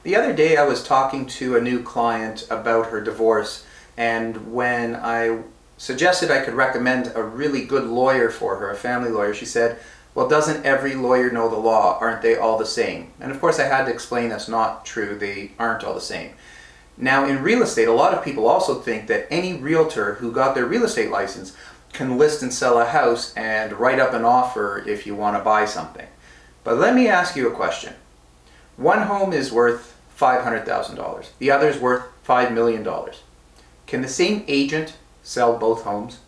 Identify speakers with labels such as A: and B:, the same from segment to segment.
A: The other day I was talking to a new client about her divorce, and when I suggested I could recommend a really good lawyer for her, a family lawyer, she said, well, doesn't every lawyer know the law? Aren't they all the same? And of course I had to explain that's not true. They aren't all the same. Now in real estate, a lot of people also think that any realtor who got their real estate license can list and sell a house and write up an offer if you want to buy something. But let me ask you a question. One home is worth $500,000. The other is worth $5 million. Can the same agent sell both homes?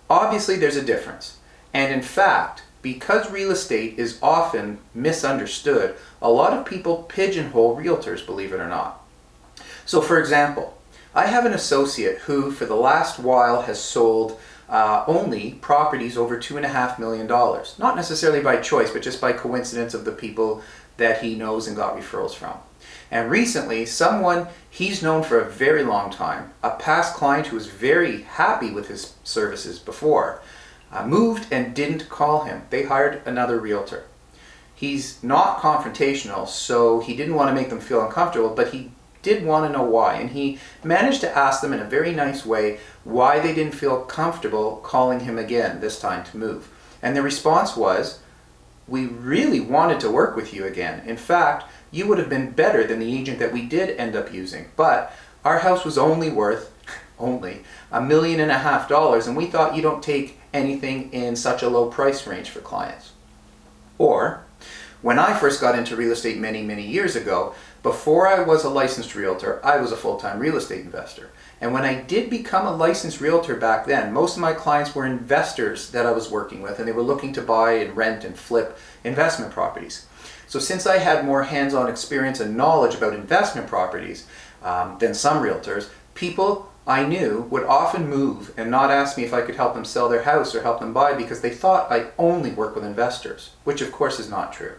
A: Obviously there's a difference. And in fact, because real estate is often misunderstood, a lot of people pigeonhole realtors, believe it or not. So for example, I have an associate who for the last while has sold only properties over $2.5 million. Not necessarily by choice, but just by coincidence of the people that he knows and got referrals from. And recently, someone he's known for a very long time, a past client who was very happy with his services before, moved and didn't call him. They hired another realtor. He's not confrontational, so he didn't want to make them feel uncomfortable, but he did want to know why. And he managed to ask them in a very nice way why they didn't feel comfortable calling him again this time to move. And the response was, we really wanted to work with you again. In fact, you would have been better than the agent that we did end up using. But our house was only worth, only, $1.5 million, and we thought you don't take anything in such a low price range for clients. Or, when I first got into real estate many, many years ago, before I was a licensed realtor, I was a full-time real estate investor. And when I did become a licensed realtor back then, most of my clients were investors that I was working with, and they were looking to buy and rent and flip investment properties. So since I had more hands-on experience and knowledge about investment properties than some realtors, people I knew would often move and not ask me if I could help them sell their house or help them buy because they thought I only work with investors, which of course is not true.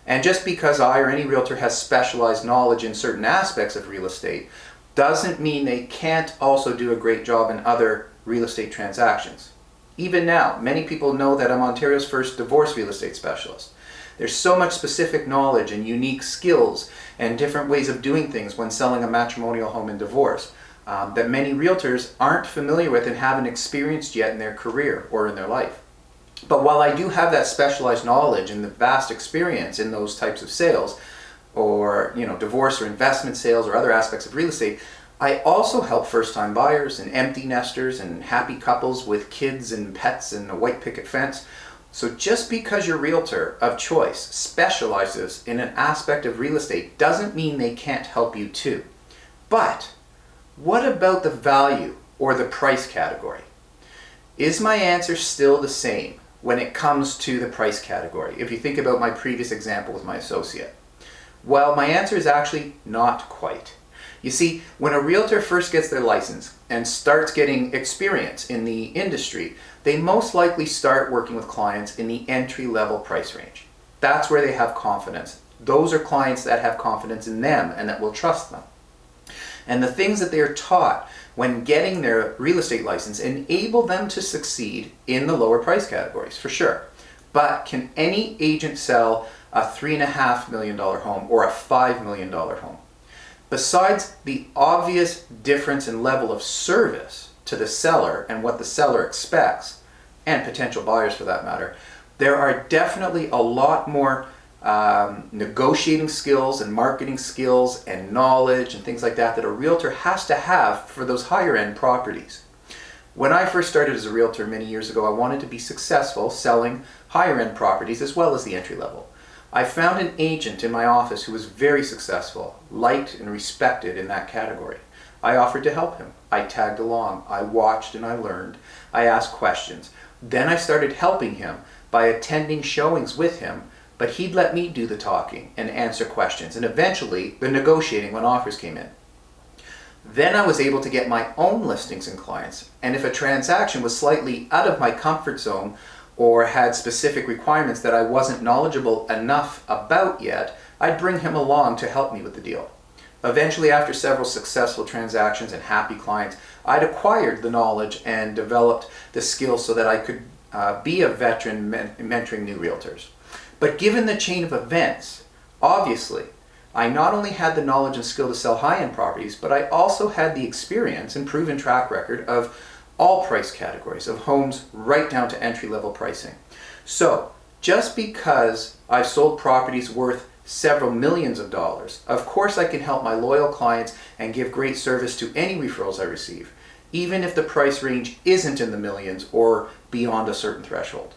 A: And just because I or any realtor has specialized knowledge in certain aspects of real estate doesn't mean they can't also do a great job in other real estate transactions. Even now, many people know that I'm Ontario's first divorce real estate specialist. There's so much specific knowledge and unique skills and different ways of doing things when selling a matrimonial home in divorce that many realtors aren't familiar with and haven't experienced yet in their career or in their life. But while I do have that specialized knowledge and the vast experience in those types of sales, or divorce or investment sales or other aspects of real estate, I also help first-time buyers and empty nesters and happy couples with kids and pets and a white picket fence. So just because your realtor of choice specializes in an aspect of real estate doesn't mean they can't help you too. But what about the value or the price category? Is my answer still the same when it comes to the price category, if you think about my previous example with my associate? Well, my answer is actually not quite. You see, when a realtor first gets their license and starts getting experience in the industry, they most likely start working with clients in the entry-level price range. That's where they have confidence. Those are clients that have confidence in them and that will trust them. And the things that they are taught when getting their real estate license enable them to succeed in the lower price categories, for sure. But can any agent sell a $3.5 million home or a $5 million home? Besides the obvious difference in level of service to the seller and what the seller expects, and potential buyers for that matter, there are definitely a lot more negotiating skills and marketing skills and knowledge and things like that that a realtor has to have for those higher end properties. When I first started as a realtor many years ago, I wanted to be successful selling higher end properties as well as the entry level. I found an agent in my office who was very successful, liked and respected in that category. I offered to help him. I tagged along. I watched and I learned. I asked questions. Then I started helping him by attending showings with him, but he'd let me do the talking and answer questions and eventually the negotiating when offers came in. Then I was able to get my own listings and clients, and if a transaction was slightly out of my comfort zone or had specific requirements that I wasn't knowledgeable enough about yet, I'd bring him along to help me with the deal. Eventually, after several successful transactions and happy clients, I'd acquired the knowledge and developed the skills so that I could be a veteran mentoring new realtors. But given the chain of events, obviously, I not only had the knowledge and skill to sell high-end properties, but I also had the experience and proven track record of all price categories of homes right down to entry-level pricing. So just because I've sold properties worth several millions of dollars, of course I can help my loyal clients and give great service to any referrals I receive, even if the price range isn't in the millions or beyond a certain threshold.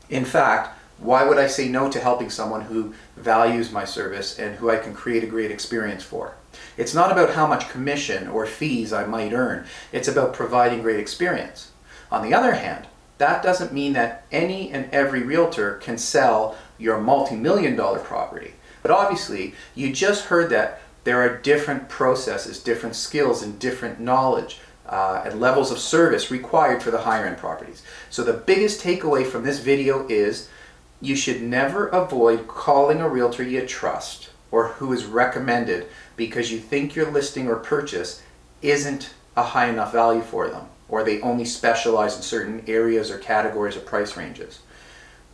A: In fact, why would I say no to helping someone who values my service and who I can create a great experience for? It's not about how much commission or fees I might earn. It's about providing great experience. On the other hand, that doesn't mean that any and every realtor can sell your multi-million-dollar property. But obviously, you just heard that there are different processes, different skills, and different knowledge and levels of service required for the higher end properties. So the biggest takeaway from this video is you should never avoid calling a realtor you trust or who is recommended because you think your listing or purchase isn't a high enough value for them, or they only specialize in certain areas or categories or price ranges.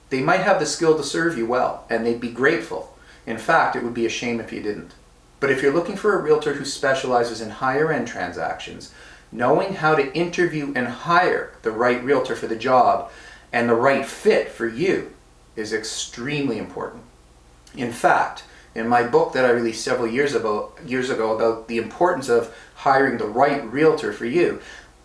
A: They might have the skill to serve you well, and they'd be grateful. In fact, it would be a shame if you didn't. But if you're looking for a realtor who specializes in higher end transactions, knowing how to interview and hire the right realtor for the job and the right fit for you is extremely important. In fact, in my book that I released several years ago about the importance of hiring the right realtor for you,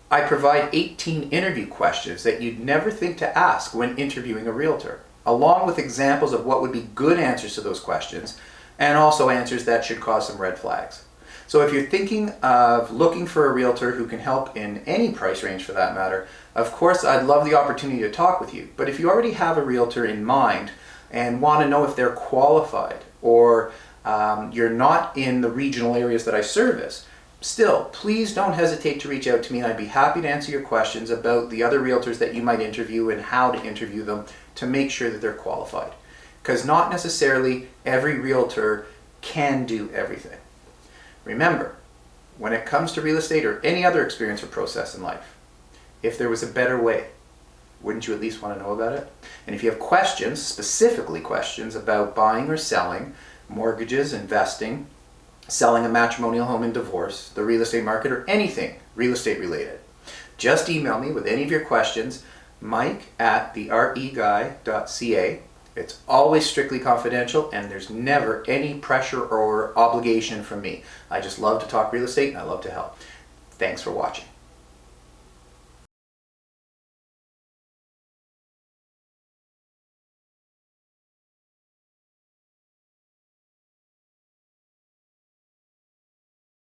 A: I provide 18 interview questions that you'd never think to ask when interviewing a realtor, along with examples of what would be good answers to those questions, and also answers that should cause some red flags. So if you're thinking of looking for a realtor who can help in any price range for that matter, of course I'd love the opportunity to talk with you. But if you already have a realtor in mind and want to know if they're qualified, or you're not in the regional areas that I service, still, please don't hesitate to reach out to me, and I'd be happy to answer your questions about the other realtors that you might interview and how to interview them to make sure that they're qualified. Because not necessarily every realtor can do everything. Remember, when it comes to real estate or any other experience or process in life, if there was a better way, wouldn't you at least want to know about it? And if you have questions, specifically questions about buying or selling, mortgages, investing, selling a matrimonial home and divorce, the real estate market, or anything real estate related, just email me with any of your questions, mike@TheREguy.ca. It's always strictly confidential, and there's never any pressure or obligation from me. I just love to talk real estate, and I love to help. Thanks for watching.